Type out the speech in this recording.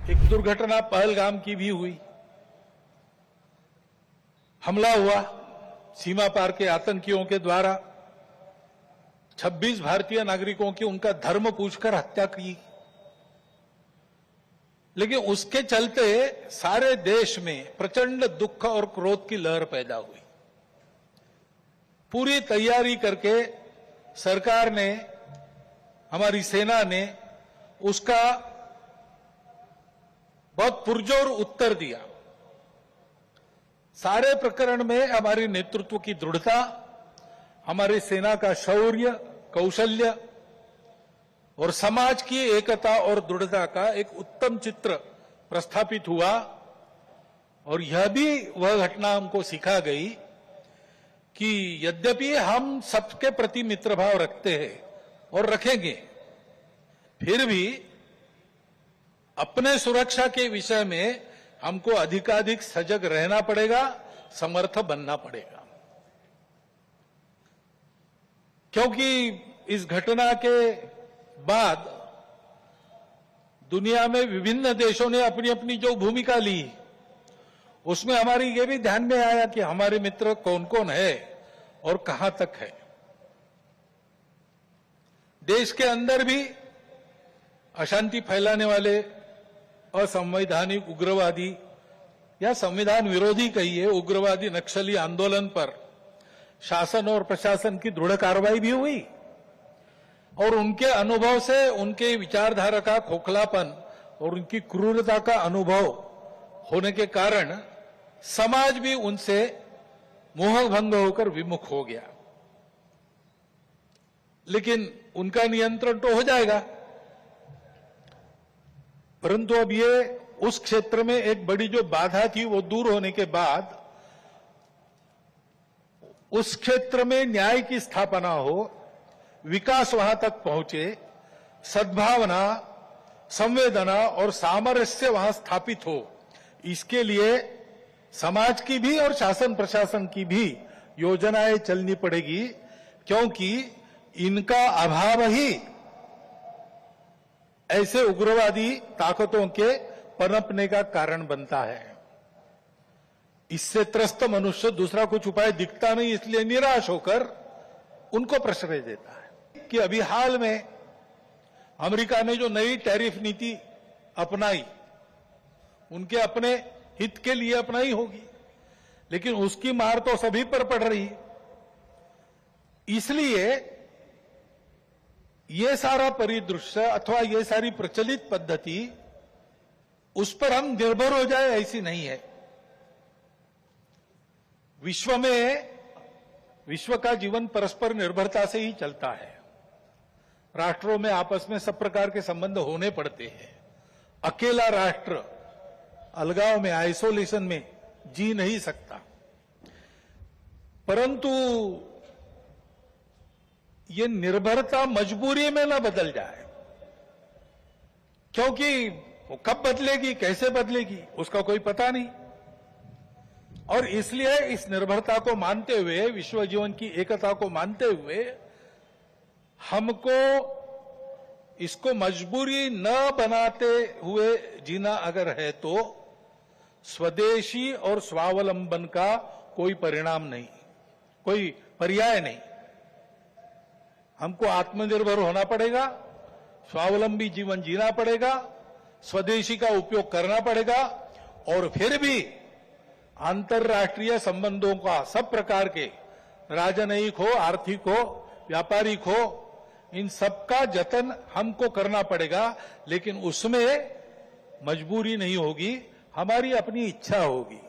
एक दुर्घटना पहलगाम की भी हुई। हमला हुआ सीमा पार के आतंकियों के द्वारा, 26 भारतीय नागरिकों की उनका धर्म पूछकर हत्या की। लेकिन उसके चलते सारे देश में प्रचंड दुख और क्रोध की लहर पैदा हुई। पूरी तैयारी करके सरकार ने, हमारी सेना ने उसका बहुत पुरजोर उत्तर दिया। सारे प्रकरण में हमारी नेतृत्व की दृढ़ता, हमारी सेना का शौर्य, कौशल्य और समाज की एकता और दृढ़ता का एक उत्तम चित्र प्रस्थापित हुआ। और यह भी वह घटना हमको सिखा गई कि यद्यपि हम सबके प्रति मित्रभाव रखते हैं और रखेंगे, फिर भी अपने सुरक्षा के विषय में हमको अधिकाधिक सजग रहना पड़ेगा, समर्थ बनना पड़ेगा। क्योंकि इस घटना के बाद दुनिया में विभिन्न देशों ने अपनी अपनी जो भूमिका ली, उसमें हमारी ये भी ध्यान में आया कि हमारे मित्र कौन कौन है और कहां तक है। देश के अंदर भी अशांति फैलाने वाले असंवैधानिक उग्रवादी या संविधान विरोधी कहिए उग्रवादी नक्सली आंदोलन पर शासन और प्रशासन की दृढ़ कार्रवाई भी हुई। और उनके अनुभव से, उनके विचारधारा का खोखलापन और उनकी क्रूरता का अनुभव होने के कारण समाज भी उनसे मोहभंग होकर विमुख हो गया। लेकिन उनका नियंत्रण तो हो जाएगा, परंतु अब ये उस क्षेत्र में एक बड़ी जो बाधा थी वो दूर होने के बाद उस क्षेत्र में न्याय की स्थापना हो, विकास वहां तक पहुंचे, सद्भावना, संवेदना और सामरस्य वहां स्थापित हो, इसके लिए समाज की भी और शासन प्रशासन की भी योजनाएं चलनी पड़ेगी। क्योंकि इनका अभाव ही ऐसे उग्रवादी ताकतों के पनपने का कारण बनता है। इससे त्रस्त मनुष्य दूसरा कुछ उपाय दिखता नहीं, इसलिए निराश होकर उनको प्रश्रय देता है। कि अभी हाल में अमेरिका ने जो नई टैरिफ नीति अपनाई, उनके अपने हित के लिए अपनाई होगी, लेकिन उसकी मार तो सभी पर पड़ रही है। इसलिए ये सारा परिदृश्य अथवा ये सारी प्रचलित पद्धति, उस पर हम निर्भर हो जाए ऐसी नहीं है। विश्व का जीवन परस्पर निर्भरता से ही चलता है। राष्ट्रों में आपस में सब प्रकार के संबंध होने पड़ते हैं। अकेला राष्ट्र अलगाव में, आइसोलेशन में जी नहीं सकता। परंतु ये निर्भरता मजबूरी में न बदल जाए, क्योंकि वो कब बदलेगी, कैसे बदलेगी, उसका कोई पता नहीं। और इसलिए इस निर्भरता को मानते हुए, विश्व जीवन की एकता को मानते हुए, हमको इसको मजबूरी न बनाते हुए जीना अगर है तो स्वदेशी और स्वावलंबन का कोई परिणाम नहीं, कोई पर्याय नहीं। हमको आत्मनिर्भर होना पड़ेगा, स्वावलंबी जीवन जीना पड़ेगा, स्वदेशी का उपयोग करना पड़ेगा। और फिर भी अंतर्राष्ट्रीय संबंधों का, सब प्रकार के, राजनयिक हो, आर्थिक हो, व्यापारिक हो, इन सबका जतन हमको करना पड़ेगा। लेकिन उसमें मजबूरी नहीं होगी, हमारी अपनी इच्छा होगी।